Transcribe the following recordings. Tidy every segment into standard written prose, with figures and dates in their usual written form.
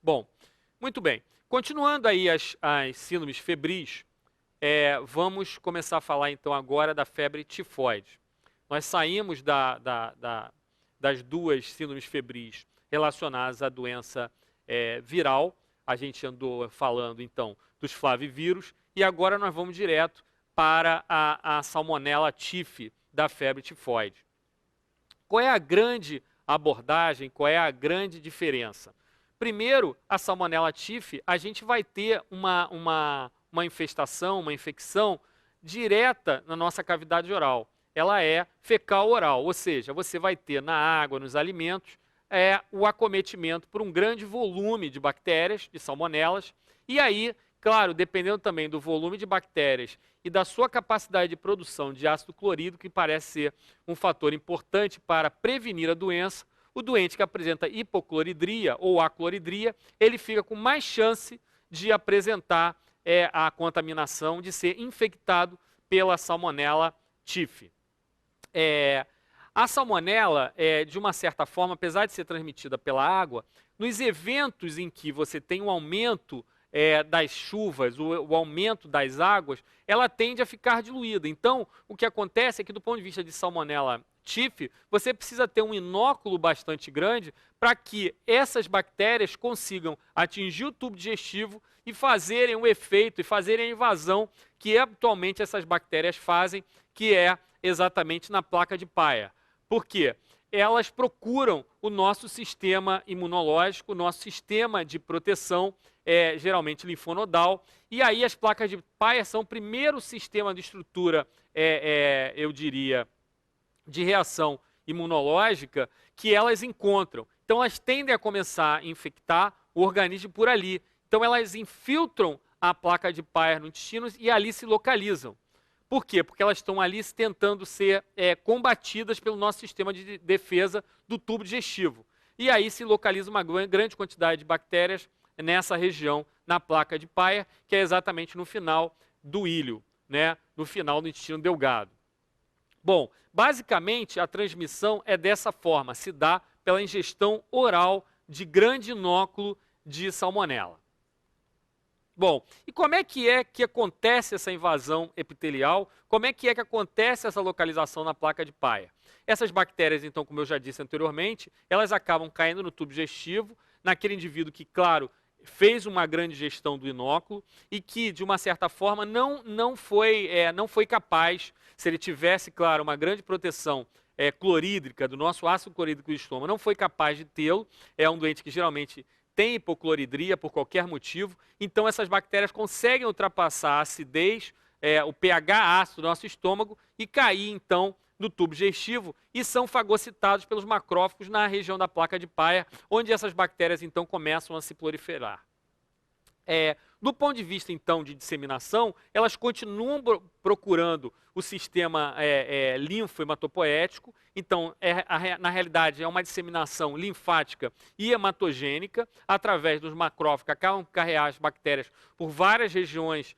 Bom, muito bem. Continuando aí as síndromes febris, vamos começar a falar então agora da febre tifoide. Nós saímos das duas síndromes febris relacionadas à doença viral. A gente andou falando então dos flavivírus e agora nós vamos direto para a salmonela tifo da febre tifoide. Qual é a grande abordagem, qual é a grande diferença? Primeiro, a salmonela tifo, a gente vai ter uma infestação, uma infecção direta na nossa cavidade oral. Ela é fecal-oral, ou seja, você vai ter na água, nos alimentos, o acometimento por um grande volume de bactérias, de salmonelas, e aí, claro, dependendo também do volume de bactérias e da sua capacidade de produção de ácido clorídrico, que parece ser um fator importante para prevenir a doença, o doente que apresenta hipocloridria ou acloridria, ele fica com mais chance de apresentar a contaminação, de ser infectado pela salmonela tifo. A salmonela, de uma certa forma, apesar de ser transmitida pela água, nos eventos em que você tem um aumento das chuvas, o aumento das águas, ela tende a ficar diluída. Então, o que acontece é que, do ponto de vista de salmonela tifo, você precisa ter um inóculo bastante grande para que essas bactérias consigam atingir o tubo digestivo e fazerem o efeito, e fazerem a invasão que habitualmente essas bactérias fazem, que é exatamente na placa de Peyer. Por quê? Elas procuram o nosso sistema imunológico, o nosso sistema de proteção, geralmente linfonodal, e aí as placas de Peyer são o primeiro sistema de estrutura, eu diria, de reação imunológica que elas encontram. Então elas tendem a começar a infectar o organismo por ali. Então elas infiltram a placa de Peyer no intestino e ali se localizam. Por quê? Porque elas estão ali tentando ser combatidas pelo nosso sistema de defesa do tubo digestivo. E aí se localiza uma grande quantidade de bactérias nessa região, na placa de Peyer, que é exatamente no final do íleo, né? No final do intestino delgado. Bom, basicamente a transmissão é dessa forma, se dá pela ingestão oral de grande inóculo de salmonela. Bom, e como é que acontece essa invasão epitelial? Como é que acontece essa localização na placa de Peyer? Essas bactérias, então, como eu já disse anteriormente, elas acabam caindo no tubo digestivo, naquele indivíduo que, claro, fez uma grande ingestão do inóculo e que, de uma certa forma, não foi capaz, se ele tivesse, claro, uma grande proteção clorídrica do nosso ácido clorídrico do estômago, não foi capaz de tê-lo. É um doente que geralmente tem hipocloridria por qualquer motivo, então essas bactérias conseguem ultrapassar a acidez, o pH ácido do nosso estômago e cair, então, no tubo digestivo e são fagocitados pelos macrófagos na região da placa de Peyer, onde essas bactérias, então, começam a se proliferar. Do ponto de vista, então, de disseminação, elas continuam procurando o sistema linfohematopoético. Então, na realidade, é uma disseminação linfática e hematogênica, através dos macrófagos que acabam de carregar as bactérias por várias regiões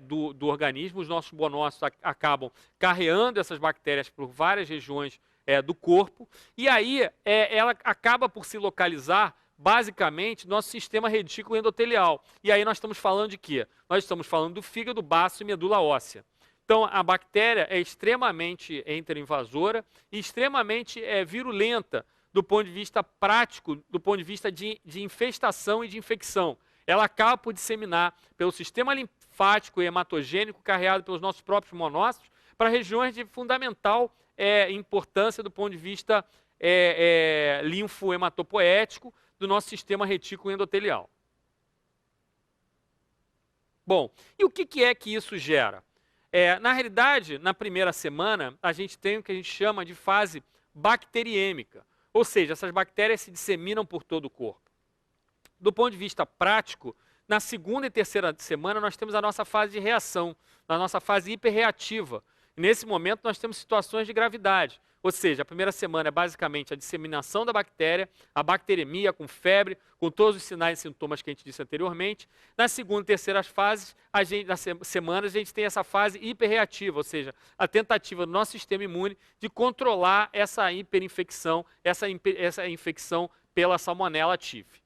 do organismo. Os nossos monócitos acabam carreando essas bactérias por várias regiões do corpo. E aí, ela acaba por se localizar basicamente, nosso sistema retículo endotelial. E aí nós estamos falando de quê? Nós estamos falando do fígado, baço e medula óssea. Então, a bactéria é extremamente interinvasora e extremamente virulenta do ponto de vista prático, do ponto de vista de infestação e de infecção. Ela acaba por disseminar pelo sistema linfático e hematogênico carregado pelos nossos próprios monócitos para regiões de fundamental importância do ponto de vista linfohematopoético, do nosso sistema retículo endotelial. Bom, e o que é que isso gera? Na realidade, na primeira semana, a gente tem o que a gente chama de fase bacteriêmica, ou seja, essas bactérias se disseminam por todo o corpo. Do ponto de vista prático, na segunda e terceira semana, nós temos a nossa fase de reação, a nossa fase hiperreativa. E nesse momento, nós temos situações de gravidade. Ou seja, a primeira semana é basicamente a disseminação da bactéria, a bacteremia com febre, com todos os sinais e sintomas que a gente disse anteriormente. Na segunda e terceira fases, nas semanas, a gente tem essa fase hiperreativa, ou seja, a tentativa do nosso sistema imune de controlar essa hiperinfecção, essa infecção pela salmonela tifo.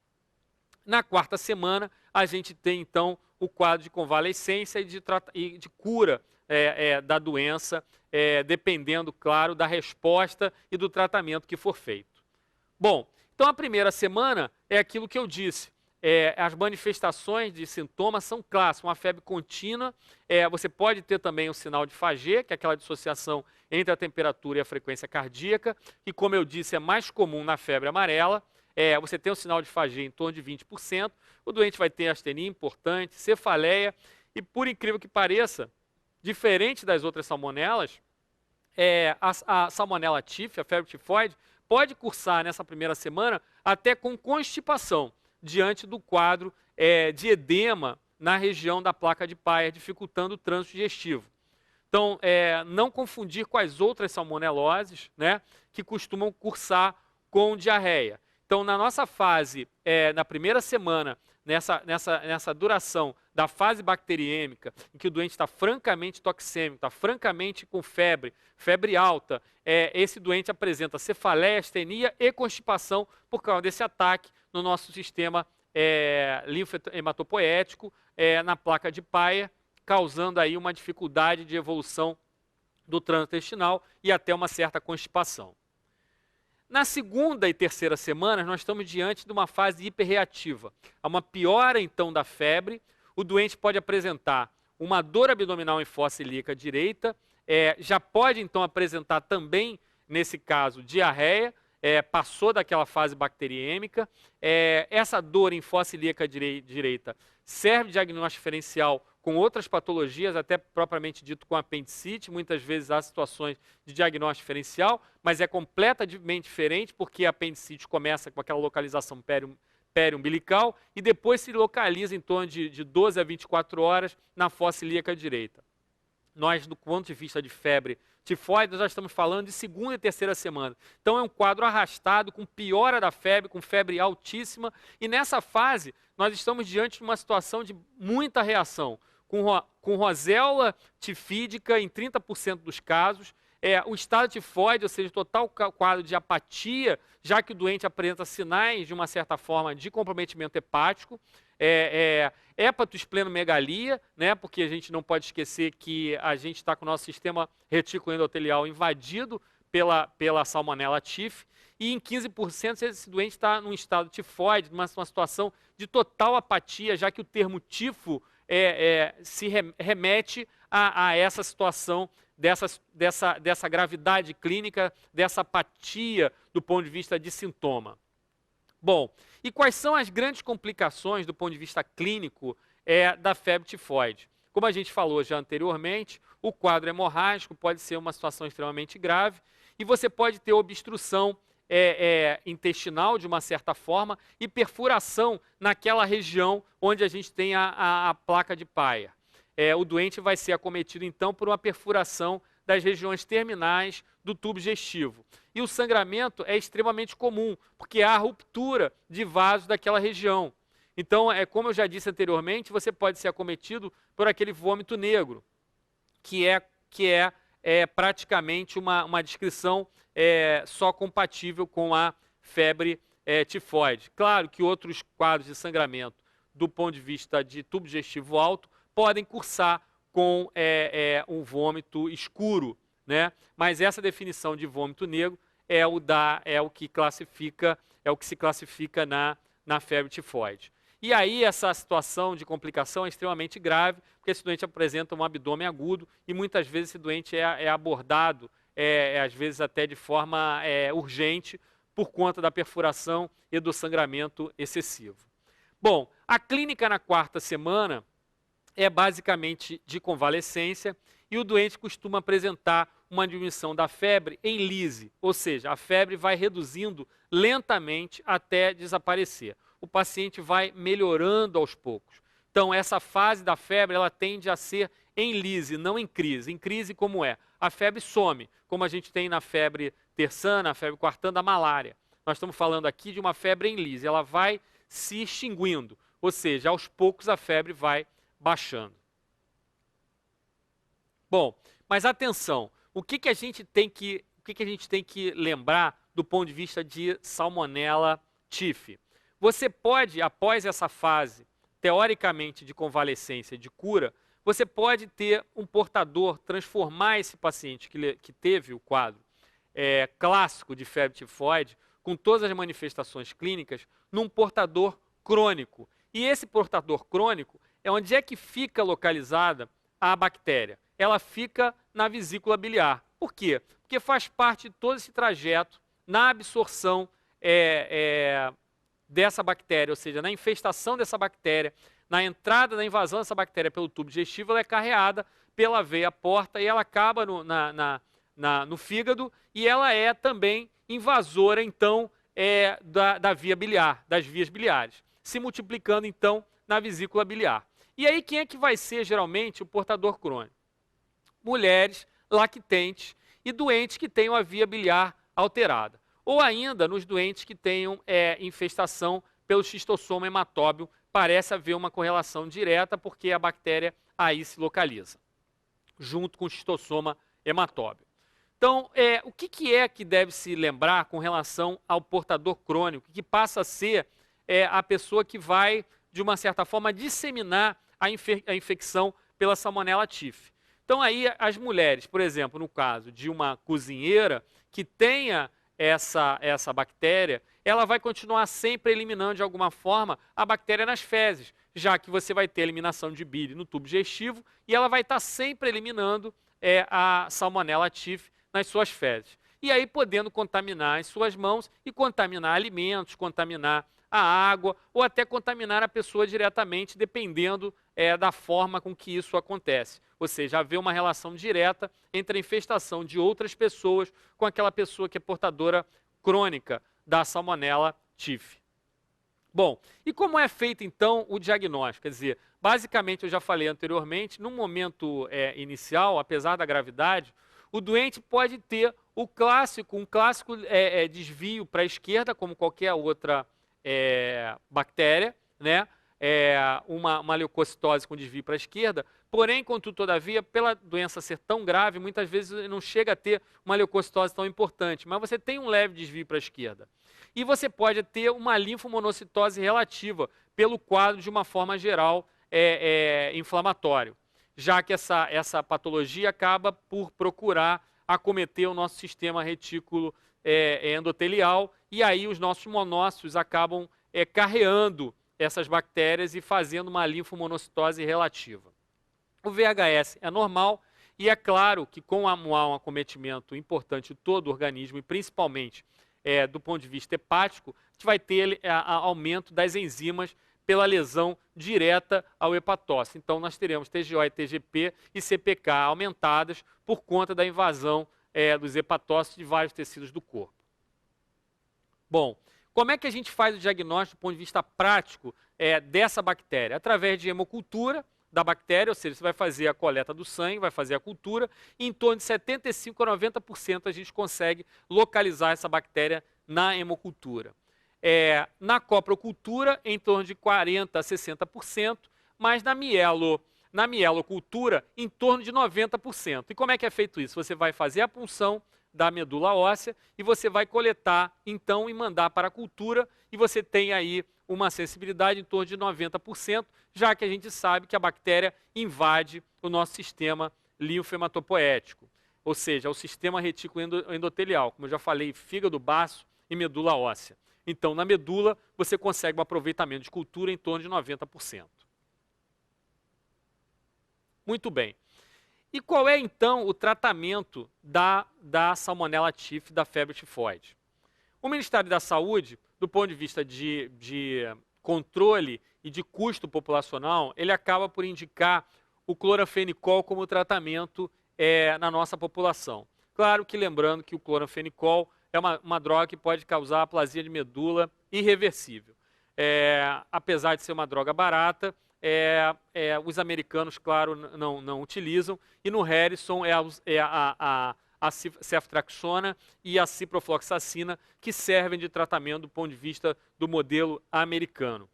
Na quarta semana, a gente tem, então, o quadro de convalescência e de cura da doença, dependendo, claro, da resposta e do tratamento que for feito. Bom, então a primeira semana é aquilo que eu disse. As manifestações de sintomas são clássicas, uma febre contínua. Você pode ter também o sinal de Fagê, que é aquela dissociação entre a temperatura e a frequência cardíaca, que, como eu disse, é mais comum na febre amarela. Você tem o sinal de Fagê em torno de 20%. O doente vai ter astenia importante, cefaleia e, por incrível que pareça, diferente das outras salmonelas, a salmonela tif, a febre tifoide, pode cursar nessa primeira semana até com constipação, diante do quadro de edema na região da placa de Peyer, dificultando o trânsito digestivo. Então, não confundir com as outras salmoneloses, né, que costumam cursar com diarreia. Então, na nossa fase, na primeira semana, nessa duração da fase bacteriêmica, em que o doente está francamente toxêmico, está francamente com febre, febre alta, esse doente apresenta cefaleia, astenia e constipação por causa desse ataque no nosso sistema linfo-hematopoético na placa de Peyer, causando aí uma dificuldade de evolução do trânsito intestinal e até uma certa constipação. Na segunda e terceira semanas, nós estamos diante de uma fase hiperreativa. Há uma piora, então, da febre. O doente pode apresentar uma dor abdominal em fossa ilíaca direita, já pode, então, apresentar também, nesse caso, diarreia, passou daquela fase bacteriêmica. Essa dor em fossa ilíaca direita serve de diagnóstico diferencial com outras patologias, até propriamente dito com apendicite. Muitas vezes há situações de diagnóstico diferencial, mas é completamente diferente, porque a apendicite começa com aquela localização periumbilical e depois se localiza em torno de 12 a 24 horas na fossa ilíaca direita. Nós, do ponto de vista de febre tifoide, já estamos falando de segunda e terceira semana. Então é um quadro arrastado, com piora da febre, com febre altíssima, e nessa fase nós estamos diante de uma situação de muita reação, com roséola tifídica em 30% dos casos, o estado tifoide, ou seja, total quadro de apatia, já que o doente apresenta sinais, de uma certa forma, de comprometimento hepático, hepatoesplenomegalia, né, porque a gente não pode esquecer que a gente está com o nosso sistema retículo endotelial invadido pela salmonela tif, e em 15% esse doente está num estado tifoide, numa situação de total apatia, já que o termo tifo se remete a essa situação dessa gravidade clínica, dessa apatia do ponto de vista de sintoma. Bom, e quais são as grandes complicações do ponto de vista clínico da febre tifoide? Como a gente falou já anteriormente, o quadro hemorrágico pode ser uma situação extremamente grave e você pode ter obstrução intestinal, de uma certa forma, e perfuração naquela região onde a gente tem a placa de Peyer. O doente vai ser acometido, então, por uma perfuração das regiões terminais do tubo digestivo. E o sangramento é extremamente comum, porque há ruptura de vasos daquela região. Então, como eu já disse anteriormente, você pode ser acometido por aquele vômito negro, que é praticamente uma descrição só compatível com a febre tifoide. Claro que outros quadros de sangramento, do ponto de vista de tubo digestivo alto, podem cursar com um vômito escuro, né? Mas essa definição de vômito negro é o que se classifica na febre tifoide. E aí essa situação de complicação é extremamente grave, porque esse doente apresenta um abdômen agudo e muitas vezes esse doente é abordado, às vezes até de forma urgente, por conta da perfuração e do sangramento excessivo. Bom, a clínica na quarta semana é basicamente de convalescência e o doente costuma apresentar uma diminuição da febre em lise, ou seja, a febre vai reduzindo lentamente até desaparecer. O paciente vai melhorando aos poucos. Então, essa fase da febre, ela tende a ser em lise, não em crise. Em crise, como é? A febre some, como a gente tem na febre terçana, a febre quartana, da malária. Nós estamos falando aqui de uma febre em lise, ela vai se extinguindo, ou seja, aos poucos a febre vai baixando. Bom, mas atenção, o que a gente tem que lembrar do ponto de vista de salmonela tif? você pode, após essa fase, teoricamente, de convalescência, de cura, você pode ter um portador, transformar esse paciente que teve o quadro clássico de febre tifoide, com todas as manifestações clínicas, num portador crônico. E esse portador crônico é onde é que fica localizada a bactéria. Ela fica na vesícula biliar. Por quê? Porque faz parte de todo esse trajeto na absorção dessa bactéria, ou seja, na infestação dessa bactéria, na entrada, na invasão dessa bactéria pelo tubo digestivo, ela é carreada pela veia porta e ela acaba no fígado, e ela é também invasora, então, da via biliar, das vias biliares, se multiplicando, então, na vesícula biliar. E aí, quem é que vai ser, geralmente, o portador crônico? Mulheres lactentes e doentes que tenham a via biliar alterada. Ou ainda, nos doentes que tenham infestação pelo xistossoma hematóbio, parece haver uma correlação direta, porque a bactéria aí se localiza, junto com o xistossoma hematóbio. Então, o que é que deve se lembrar com relação ao portador crônico, que passa a ser a pessoa que vai, de uma certa forma, disseminar a infecção pela Salmonella Typhi. Então, aí, as mulheres, por exemplo, no caso de uma cozinheira que tenha essa bactéria, ela vai continuar sempre eliminando, de alguma forma, a bactéria nas fezes, já que você vai ter eliminação de bile no tubo digestivo e ela vai estar sempre eliminando a Salmonella Typhi nas suas fezes. E aí podendo contaminar as suas mãos e contaminar alimentos, contaminar a água ou até contaminar a pessoa diretamente, dependendo da forma com que isso acontece. Ou seja, haver uma relação direta entre a infestação de outras pessoas com aquela pessoa que é portadora crônica da Salmonella Typhi. Bom, e como é feito então o diagnóstico? Quer dizer, basicamente eu já falei anteriormente, no momento inicial, apesar da gravidade, o doente pode ter um clássico desvio para a esquerda, como qualquer outra bactéria, né? Uma leucocitose com desvio para a esquerda, porém, contudo, todavia, pela doença ser tão grave, muitas vezes não chega a ter uma leucocitose tão importante, mas você tem um leve desvio para a esquerda. E você pode ter uma linfomonocitose relativa, pelo quadro, de uma forma geral, inflamatório, já que essa patologia acaba por procurar acometer o nosso sistema retículo endotelial, e aí os nossos monócitos acabam carreando essas bactérias e fazendo uma linfomonocitose relativa. O VHS é normal e é claro que com um acometimento importante de todo o organismo e principalmente do ponto de vista hepático, a gente vai ter aumento das enzimas pela lesão direta ao hepatócito. Então nós teremos TGO e TGP e CPK aumentadas por conta da invasão dos hepatócitos de vários tecidos do corpo. Bom, como é que a gente faz o diagnóstico do ponto de vista prático dessa bactéria? Através de hemocultura da bactéria, ou seja, você vai fazer a coleta do sangue, vai fazer a cultura, e em torno de 75% a 90% a gente consegue localizar essa bactéria na hemocultura. Na coprocultura, em torno de 40% a 60%, mas na mielocultura, em torno de 90%. E como é que é feito isso? Você vai fazer a punção da medula óssea e você vai coletar, então, e mandar para a cultura, e você tem aí uma sensibilidade em torno de 90%, já que a gente sabe que a bactéria invade o nosso sistema linfohematopoético, ou seja, o sistema retículo endotelial, como eu já falei, fígado, baço e medula óssea. Então, na medula, você consegue um aproveitamento de cultura em torno de 90%. Muito bem. E qual é, então, o tratamento da Salmonella Typhi, da febre tifoide? O Ministério da Saúde, do ponto de vista de controle e de custo populacional, ele acaba por indicar o cloranfenicol como tratamento na nossa população. Claro que lembrando que o cloranfenicol é uma droga que pode causar aplasia de medula irreversível. Apesar de ser uma droga barata, os americanos, claro, não utilizam, e no Harrison a ceftriaxona e a ciprofloxacina, que servem de tratamento do ponto de vista do modelo americano.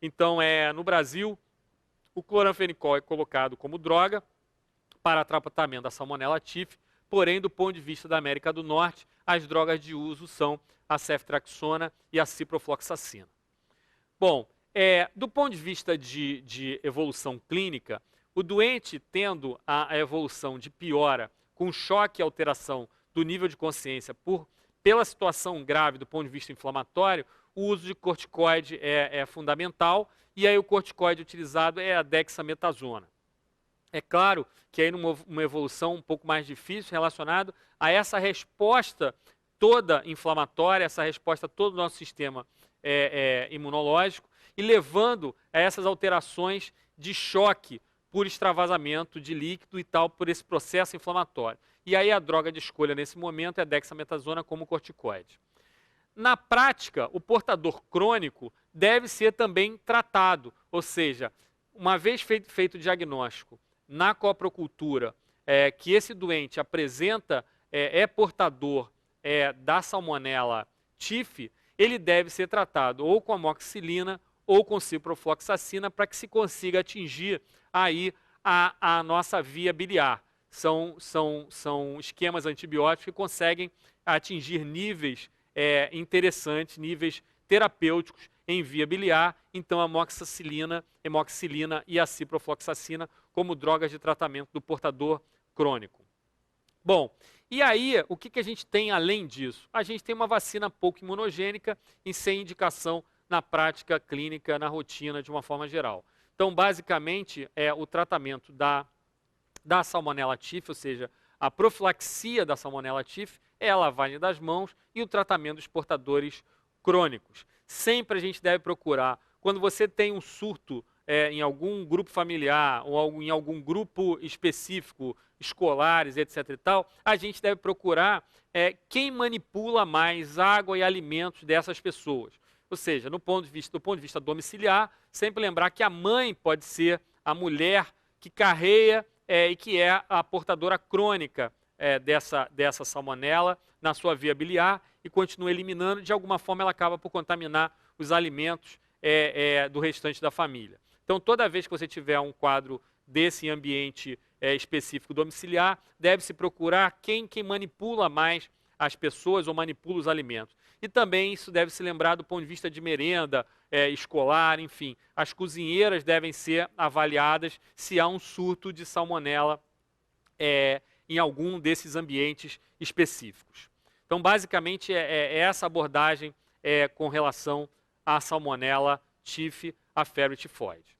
Então, no Brasil, o cloranfenicol é colocado como droga para tratamento da Salmonella Typhi, porém, do ponto de vista da América do Norte, as drogas de uso são a ceftriaxona e a ciprofloxacina. Bom, do ponto de vista de evolução clínica, o doente tendo a evolução de piora com choque e alteração do nível de consciência pela situação grave do ponto de vista inflamatório, o uso de corticoide é fundamental, e aí o corticoide utilizado é a dexametasona. É claro que aí numa evolução um pouco mais difícil relacionado a essa resposta toda inflamatória, essa resposta todo o nosso sistema imunológico, e levando a essas alterações de choque por extravasamento de líquido e tal, por esse processo inflamatório. E aí a droga de escolha nesse momento é a dexametasona como corticoide. Na prática, o portador crônico deve ser também tratado, ou seja, uma vez feito o diagnóstico na coprocultura que esse doente apresenta, é portador da salmonela TIF, ele deve ser tratado ou com amoxicilina ou com ciprofloxacina para que se consiga atingir aí a nossa via biliar. São esquemas antibióticos que conseguem atingir níveis interessantes, níveis terapêuticos em via biliar, então a amoxicilina e a ciprofloxacina como drogas de tratamento do portador crônico. Bom, e aí o que a gente tem além disso? A gente tem uma vacina pouco imunogênica e sem indicação na prática clínica, na rotina, de uma forma geral. Então, basicamente, o tratamento da salmonela TIF, ou seja, a profilaxia da salmonela TIF, é a lavagem das mãos e o tratamento dos portadores crônicos. Sempre a gente deve procurar, quando você tem um surto em algum grupo familiar ou em algum grupo específico, escolares, etc. e tal, a gente deve procurar quem manipula mais água e alimentos dessas pessoas. Ou seja, do ponto de vista domiciliar, sempre lembrar que a mãe pode ser a mulher que carrega e que é a portadora crônica dessa salmonela na sua via biliar e continua eliminando, de alguma forma ela acaba por contaminar os alimentos do restante da família. Então, toda vez que você tiver um quadro desse ambiente específico domiciliar, deve-se procurar quem manipula mais as pessoas ou manipula os alimentos. E também isso deve se lembrar do ponto de vista de merenda, escolar, enfim. As cozinheiras devem ser avaliadas se há um surto de salmonela em algum desses ambientes específicos. Então, basicamente, essa abordagem com relação à salmonela TIF, a febre tifoide.